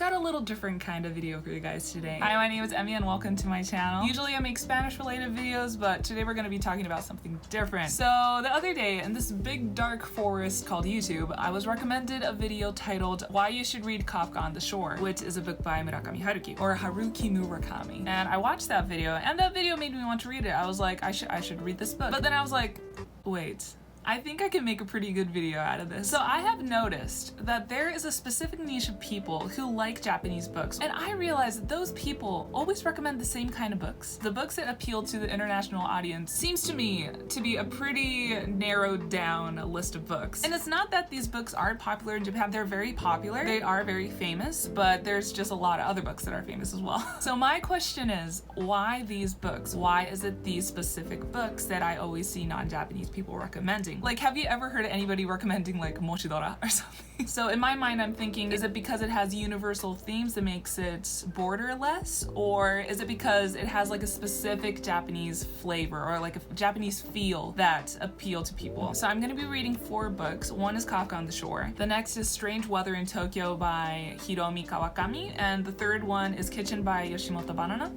got a little different kind of video for you guys today. Hi, my name is Emmy and welcome to my channel. Usually I make Spanish related videos, but today we're gonna be talking about something different. So the other day in this big dark forest called YouTube, I was recommended a video titled Why You Should Read Kafka on the Shore, which is a book by Murakami Haruki, or Haruki Murakami. And I watched that video and that video made me want to read it. I was like, I should read this book. But then I was like, wait, I think I can make a pretty good video out of this. So I have noticed that there is a specific niche of people who like Japanese books, and I realized that those people always recommend the same kind of books. The books that appeal to the international audience seems to me to be a pretty narrowed down list of books. And it's not that these books aren't popular in Japan, they're very popular, they are very famous, but there's just a lot of other books that are famous as well. So my question is, why these books? Why is it these specific books that I always see non-Japanese people recommending? Like, have you ever heard of anybody recommending like Mochidora or something? So in my mind, I'm thinking, is it because it has universal themes that makes it borderless? Or is it because it has like a specific Japanese flavor or like a Japanese feel that appeal to people? So I'm gonna be reading 4 books. One is Kafka on the Shore. The next is Strange Weather in Tokyo by Hiromi Kawakami. And the third one is Kitchen by Banana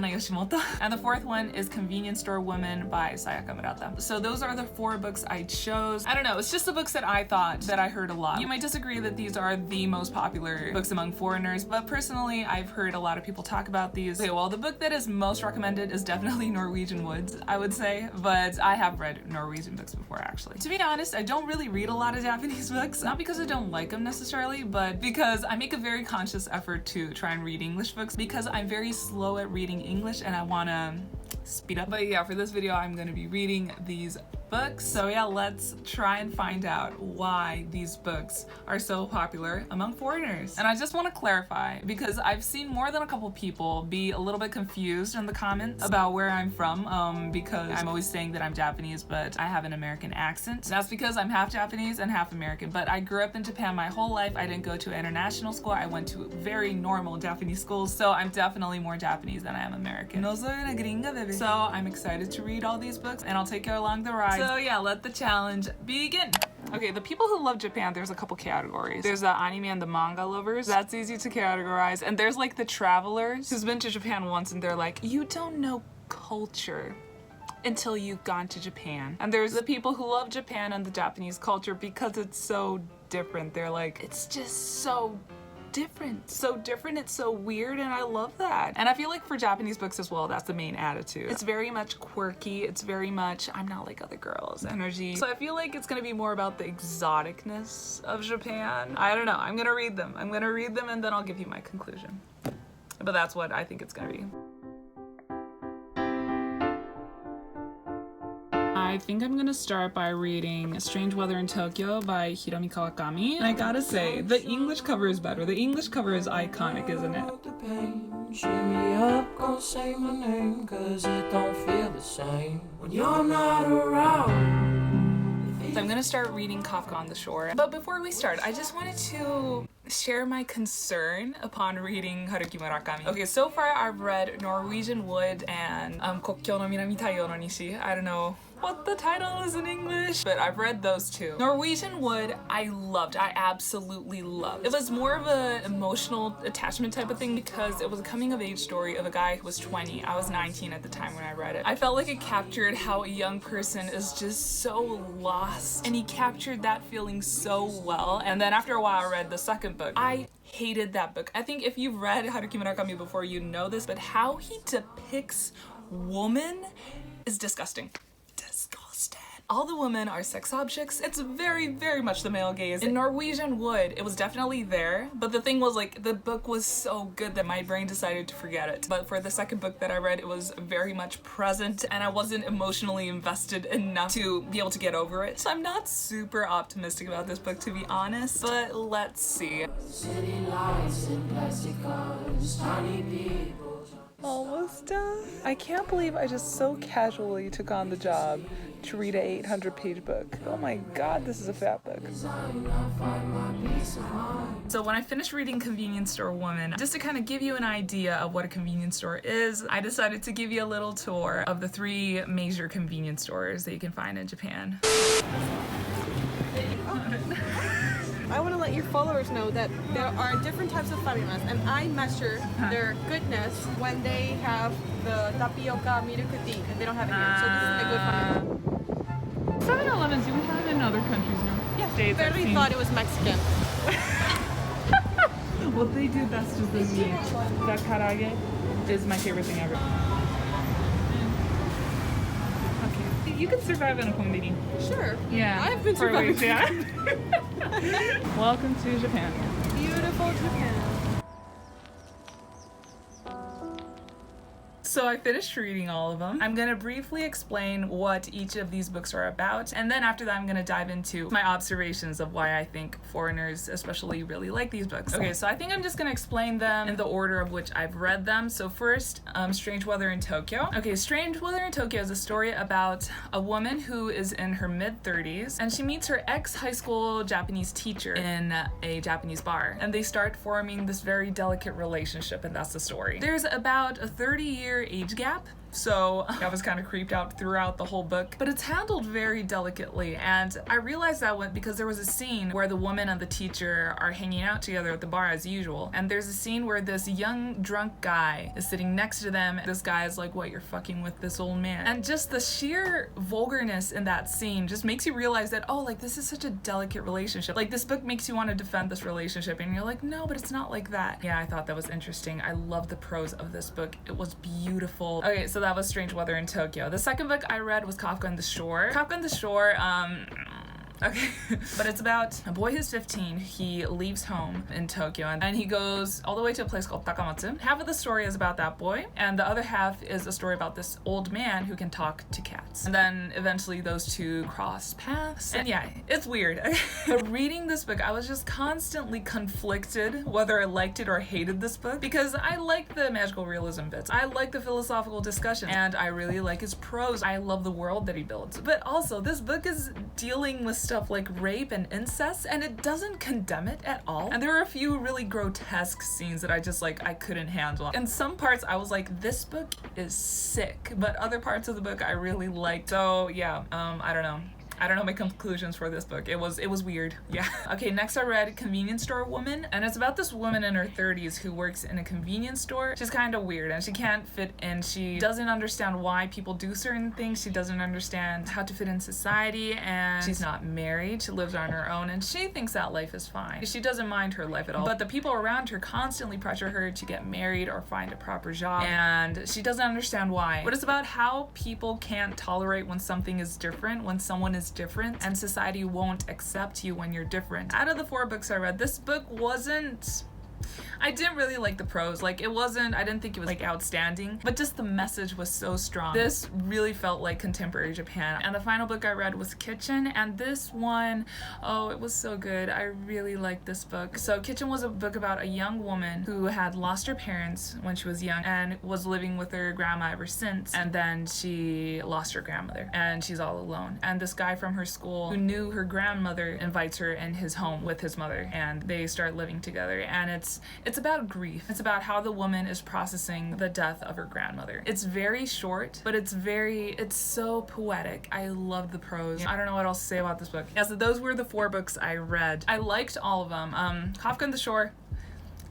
Yoshimoto. And the fourth one is Convenience Store Woman by Sayaka Murata. So those are the 4 books I chose. I don't know, it's just the books that I thought that I heard a lot. You might disagree that these are the most popular books among foreigners, but personally, I've heard a lot of people talk about these. Okay, well, the book that is most recommended is definitely Norwegian Woods, I would say, but I have read Norwegian books before, actually. To be honest, I don't really read a lot of Japanese books, not because I don't like them necessarily, but because I make a very conscious effort to try and read English books because I'm very slow at reading English and I wanna speed up. But yeah, for this video, I'm gonna be reading these books. So yeah, let's try and find out why these books are so popular among foreigners. And I just want to clarify, because I've seen more than a couple people be a little bit confused in the comments about where I'm from, because I'm always saying that I'm Japanese, but I have an American accent. That's because I'm half Japanese and half American, but I grew up in Japan my whole life. I didn't go to an international school. I went to very normal Japanese schools, so I'm definitely more Japanese than I am American. No soy una gringa, baby. So I'm excited to read all these books and I'll take you along the ride. So yeah, let the challenge begin. Okay, the people who love Japan, there's a couple categories. There's the anime and the manga lovers. That's easy to categorize. And there's like the travelers who's been to Japan once and they're like, you don't know culture until you've gone to Japan. And there's the people who love Japan and the Japanese culture because it's so different. They're like, it's just so different, it's so weird, and I love that. And I feel like for Japanese books as well, that's the main attitude. It's very much quirky, it's very much I'm not like other girls energy. So I feel like it's gonna be more about the exoticness of Japan. I don't know, I'm gonna read them and then I'll give you my conclusion. But that's what I think it's gonna be. I think I'm gonna start by reading Strange Weather in Tokyo by Hiromi Kawakami. And I gotta say, the English cover is better. The English cover is iconic, isn't it? Shimmy up, gonna say my name, 'cause it don't feel the same when you're not around. So I'm gonna start reading Kafka on the Shore. But before we start, I just wanted to share my concern upon reading Haruki Murakami. Okay, so far I've read Norwegian Wood and Kokkyo no Minami Taiyo no Nishi. I don't know what the title is in English, but I've read those 2. Norwegian Wood, I loved. I absolutely loved. It was more of an emotional attachment type of thing because it was a coming of age story of a guy who was 20. I was 19 at the time when I read it. I felt like it captured how a young person is just so lost, and he captured that feeling so well. And then after a while I read the second book. I hated that book. I think if you've read Haruki Murakami before, you know this, but how he depicts woman is disgusting. All the women are sex objects. It's very, very much the male gaze. In Norwegian Wood, it was definitely there, but the thing was, like, the book was so good that my brain decided to forget it. But for the second book that I read, it was very much present and I wasn't emotionally invested enough to be able to get over it. So I'm not super optimistic about this book, to be honest, but let's see. City lights and plastic cars, tiny people. Almost done. I can't believe I just so casually took on the job to read an 800-page book. Oh my god, this is a fat book. So when I finished reading Convenience Store Woman, just to kind of give you an idea of what a convenience store is, I decided to give you a little tour of the 3 major convenience stores that you can find in Japan. I want to let your followers know that there are different types of familas, and I measure their goodness when they have the tapioca milk tea, and they don't have it here. So this is a good famila. 7-Elevens, do we have in other countries now? Yeah, States, I've barely seen. thought it was Mexican. What they do best is the meat. That karage is my favorite thing ever. Okay. You could survive in a combini. Sure. Yeah. I've been for surviving. weeks, yeah. Welcome to Japan. Beautiful Japan. So I finished reading all of them. I'm gonna briefly explain what each of these books are about, and then after that I'm gonna dive into my observations of why I think foreigners especially really like these books. Okay, so I think I'm just gonna explain them in the order of which I've read them. So first, Strange Weather in Tokyo. Okay, Strange Weather in Tokyo is a story about a woman who is in her mid-30s, and she meets her ex-high school Japanese teacher in a Japanese bar, and they start forming this very delicate relationship, and that's the story. There's about a 30-year age gap, so I was kind of creeped out throughout the whole book, but it's handled very delicately, and I realized that because there was a scene where the woman and the teacher are hanging out together at the bar as usual, and there's a scene where this young drunk guy is sitting next to them. This guy is like, "What, you're fucking with this old man?" And just the sheer vulgarness in that scene just makes you realize that, oh, like, this is such a delicate relationship. Like, this book makes you want to defend this relationship, and you're like, no, but it's not like that. Yeah, I thought that was interesting. I love the prose of this book. It was beautiful. Okay, so that was Strange Weather in Tokyo. The second book I read was Kafka and the Shore. Kafka and the Shore, okay, but it's about a boy who's 15. He leaves home in Tokyo and he goes all the way to a place called Takamatsu. Half of the story is about that boy, and the other half is a story about this old man who can talk to cats. And then eventually those two cross paths. And yeah, it's weird. But reading this book, I was just constantly conflicted whether I liked it or hated this book, because I like the magical realism bits. I like the philosophical discussion, and I really like his prose. I love the world that he builds. But also, this book is dealing with stuff like rape and incest, and it doesn't condemn it at all. And there are a few really grotesque scenes that I just I couldn't handle. In some parts I was like, this book is sick, but other parts of the book I really liked. So yeah, I don't know my conclusions for this book. It was weird. Yeah. Okay, next I read Convenience Store Woman, and it's about this woman in her 30s who works in a convenience store. She's kind of weird and she can't fit in. She doesn't understand why people do certain things. She doesn't understand how to fit in society, and she's not married. She lives on her own and she thinks that life is fine. She doesn't mind her life at all. But the people around her constantly pressure her to get married or find a proper job, and she doesn't understand why. But it's about how people can't tolerate when something is different, when someone is different, and society won't accept you when you're different. Out of the 4 books I read, this book I didn't really like the prose. I didn't think it was outstanding, but just the message was so strong. This really felt like contemporary Japan. And the final book I read was Kitchen, and this one, oh, it was so good. I really liked this book. So Kitchen was a book about a young woman who had lost her parents when she was young and was living with her grandma ever since, and then she lost her grandmother and she's all alone. And this guy from her school who knew her grandmother invites her in his home with his mother, and they start living together. And it's about grief. It's about how the woman is processing the death of her grandmother. It's very short, but it's so poetic. I loved the prose. I don't know what else to say about this book. Yeah, so those were the 4 books I read. I liked all of them. Kafka and the Shore,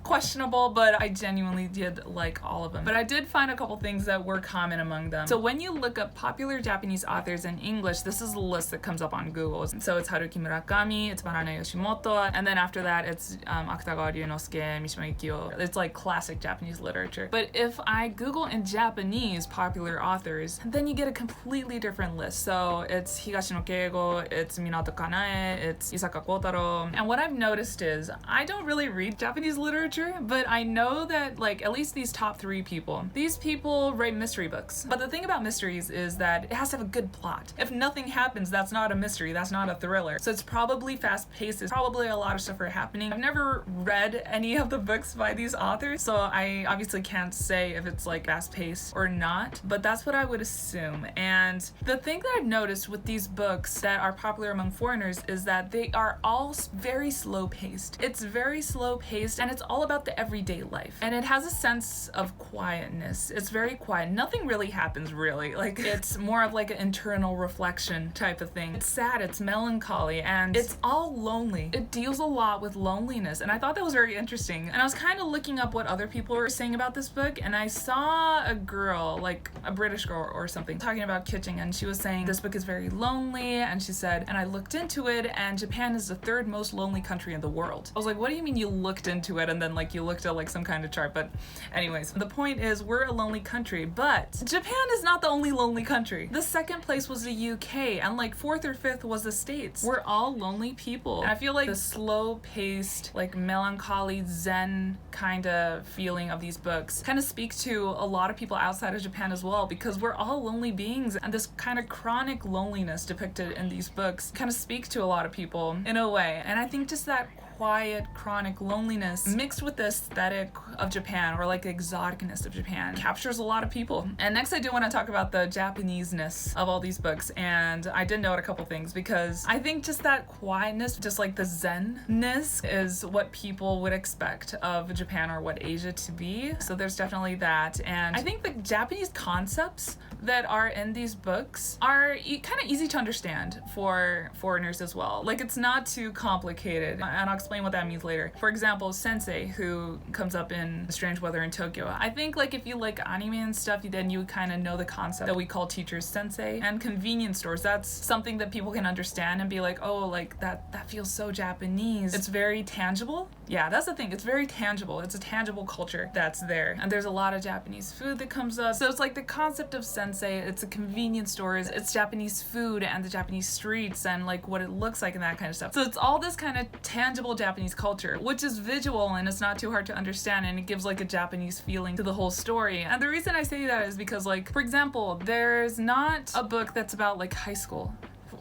questionable, but I genuinely did like all of them. But I did find a couple things that were common among them. So when you look up popular Japanese authors in English, this is the list that comes up on Google. So it's Haruki Murakami, it's Banana Yoshimoto, and then after that it's Akutagawa Ryunosuke, Mishima Yukio. It's classic Japanese literature. But if I Google in Japanese popular authors, then you get a completely different list. So it's Higashino Keigo, it's Minato Kanae, it's Isaka Kotaro. And what I've noticed is I don't really read Japanese literature, but I know that at least these top 3 people, these people write mystery books. But the thing about mysteries is that it has to have a good plot. If nothing happens, that's not a mystery, that's not a thriller. So it's probably fast-paced, there's probably a lot of stuff happening. I've never read any of the books by these authors, so I obviously can't say if it's fast-paced or not, but that's what I would assume. And the thing that I've noticed with these books that are popular among foreigners is that they are all very slow-paced. It's very slow-paced, and it's all all about the everyday life. And it has a sense of quietness. It's very quiet. Nothing really happens really. Like it's more of like an internal reflection type of thing. It's sad, it's melancholy, and it's all lonely. It deals a lot with loneliness, and I thought that was very interesting. And I was kind of looking up what other people were saying about this book, and I saw a girl, like a British girl or something, talking about Kitching, and she was saying this book is very lonely, and she said, and I looked into it, and Japan is the third most lonely country in the world. I was like, what do you mean you looked into it and then like you looked at like some kind of chart? But anyways, the point is we're a lonely country, but Japan is not the only lonely country. The second place was the UK, and like fourth or fifth was the States. We're all lonely people. And I feel like the slow-paced, like melancholy zen kind of feeling of these books kind of speak to a lot of people outside of Japan as well, because we're all lonely beings, and this kind of chronic loneliness depicted in these books kind of speaks to a lot of people in a way. And I think just that quiet, chronic loneliness mixed with the aesthetic of Japan, or like the exoticness of Japan, captures a lot of people. And next I do want to talk about the Japanese-ness of all these books, and I did note a couple things, because I think just that quietness, just like the zen-ness, is what people would expect of Japan or what Asia to be. So there's definitely that. And I think the Japanese concepts that are in these books are kind of easy to understand for foreigners as well. Like it's not too complicated, and I'll explain what that means later. For example, sensei, who comes up in Strange Weather in Tokyo. I think like if you like anime and stuff, then you kind of know the concept that we call teachers sensei. And convenience stores, that's something that people can understand and be like, oh, like that feels so Japanese. It's very tangible. Yeah, that's the thing. It's very tangible. It's a tangible culture that's there. And there's a lot of Japanese food that comes up. So it's like the concept of sensei, it's a convenience stores, it's Japanese food and the Japanese streets and like what it looks like and that kind of stuff. So it's all this kind of tangible Japanese culture, which is visual and it's not too hard to understand, and it gives like a Japanese feeling to the whole story. And the reason I say that is because, like, for example, there's not a book that's about like high school,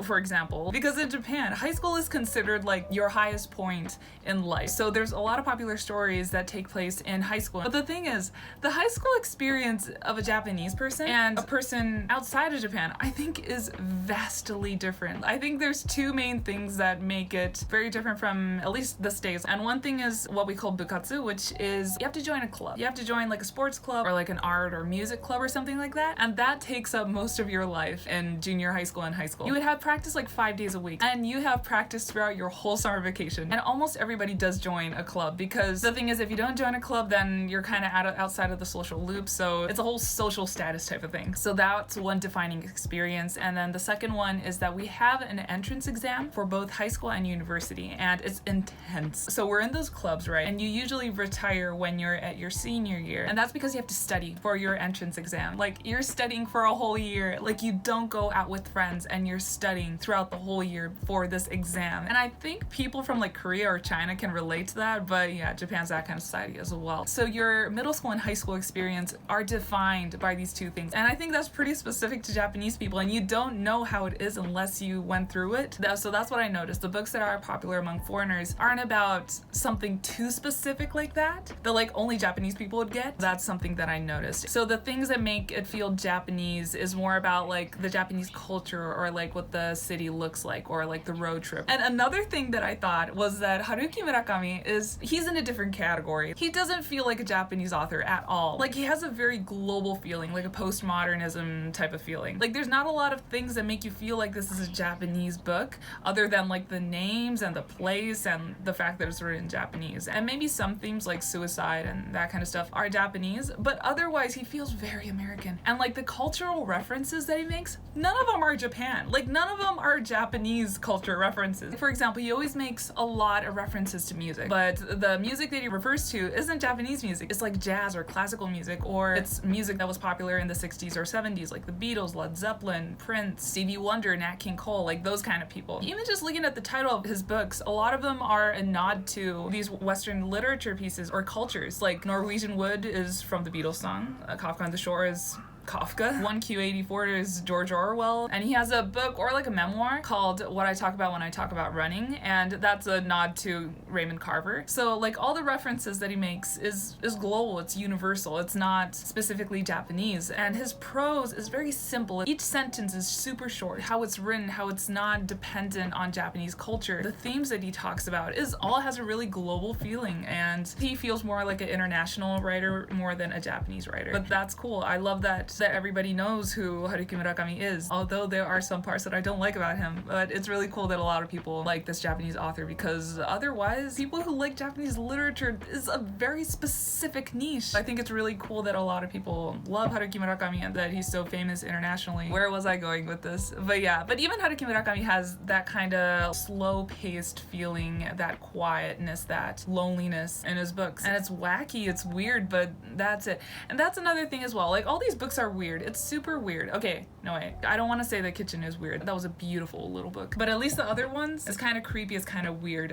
for example, because in Japan, high school is considered like your highest point in life. So there's a lot of popular stories that take place in high school. But the thing is, the high school experience of a Japanese person and a person outside of Japan, I think is vastly different. I think there's two main things that make it very different from at least the States. And one thing is what we call bukatsu, which is you have to join a club. You have to join like a sports club or like an art or music club or something like that. And that takes up most of your life in junior high school and high school. You would have practice like 5 days a week, and you have practice throughout your whole summer vacation. And almost everybody does join a club, because the thing is, if you don't join a club, then you're kind of outside of the social loop. So it's a whole social status type of thing. So that's one defining experience. And then the second one is that we have an entrance exam for both high school and university, and it's intense. So we're in those clubs, right? And you usually retire when you're at your senior year, and that's because you have to study for your entrance exam. Like you're studying for a whole year. Like you don't go out with friends and you're studying throughout the whole year for this exam. And I think people from like Korea or China can relate to that, but yeah, Japan's that kind of society as well. So your middle school and high school experience are defined by these two things. And I think that's pretty specific to Japanese people, and you don't know how it is unless you went through it. So that's what I noticed. The books that are popular among foreigners aren't about something too specific like that like only Japanese people would get. That's something that I noticed. So the things that make it feel Japanese is more about like the Japanese culture, or like what the city looks like, or like the road trip. And another thing that I thought was that Haruki Murakami he's in a different category. He doesn't feel like a Japanese author at all. Like he has a very global feeling, like a postmodernism type of feeling. Like there's not a lot of things that make you feel like this is a Japanese book, other than like the names and the place and the fact that it's written in Japanese. And maybe some themes like suicide and that kind of stuff are Japanese, but otherwise he feels very American. And like the cultural references that he makes, none of them are Japan. Like none of them are Japanese culture references. For example, he always makes a lot of references to music, but the music that he refers to isn't Japanese music. It's like jazz or classical music, or it's music that was popular in the 60s or 70s, like the Beatles, Led Zeppelin, Prince, Stevie Wonder, Nat King Cole, like those kind of people. Even just looking at the title of his books, a lot of them are a nod to these Western literature pieces or cultures. Like Norwegian Wood is from the Beatles song, Kafka on the Shore is Kafka. 1Q84 is George Orwell, and he has a book or like a memoir called What I Talk About When I Talk About Running, and that's a nod to Raymond Carver. So like all the references that he makes is global, it's universal, it's not specifically Japanese, and his prose is very simple. Each sentence is super short. How it's written, how it's not dependent on Japanese culture. The themes that he talks about all has a really global feeling, and he feels more like an international writer more than a Japanese writer. But that's cool. I love that everybody knows who Haruki Murakami is, although there are some parts that I don't like about him. But it's really cool that a lot of people like this Japanese author, because otherwise people who like Japanese literature is a very specific niche. I think it's really cool that a lot of people love Haruki Murakami and that he's so famous internationally. Where was I going with this? But yeah, but even Haruki Murakami has that kind of slow-paced feeling, that quietness, that loneliness in his books. And it's wacky, it's weird, but that's it. And that's another thing as well. Like, all these books are weird. It's super weird. Okay, no way. I don't want to say The Kitchen is weird. That was a beautiful little book. But at least the other ones, it's kind of creepy, it's kind of weird.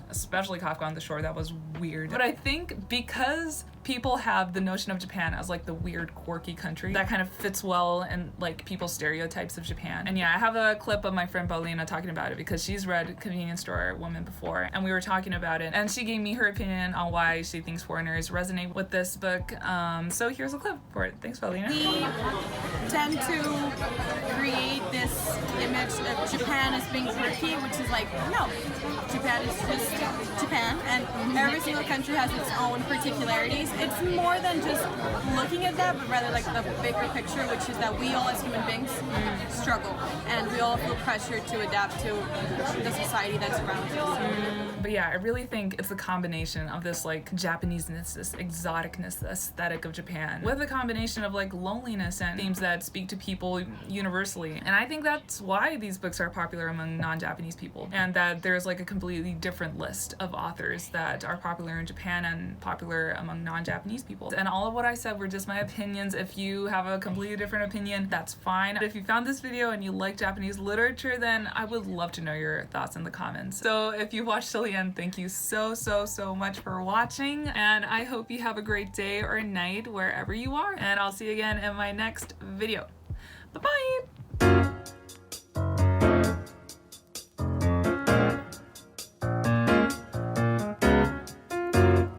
Especially Kafka on the Shore, that was weird. But I think because people have the notion of Japan as like the weird, quirky country, that kind of fits well in like people's stereotypes of Japan. And yeah, I have a clip of my friend Paulina talking about it because she's read Convenience Store Woman before, and we were talking about it, and she gave me her opinion on why she thinks foreigners resonate with this book. So here's a clip for it. Thanks, Paulina. We tend to create this image of Japan as being quirky, which is like, no, Japan is just Japan, and every single country has its own particularities. It's more than just looking at that, but rather like the bigger picture, which is that we all as human beings struggle, and we all feel pressure to adapt to the society that's around us. But yeah, I really think it's a combination of this like Japaneseness, this exoticness, the aesthetic of Japan, with a combination of like loneliness and themes that speak to people universally. And I think that's why these books are popular among non-Japanese people, and that there's like a completely different list of authors that are popular in Japan and popular among non-Japanese people. And all of what I said were just my opinions. If you have a completely different opinion, that's fine. If you found this video and you like Japanese literature, then I would love to know your thoughts in the comments. So if you watched till the end, thank you so much for watching, and I hope you have a great day or night wherever you are, and I'll see you again in my next video. Bye-bye!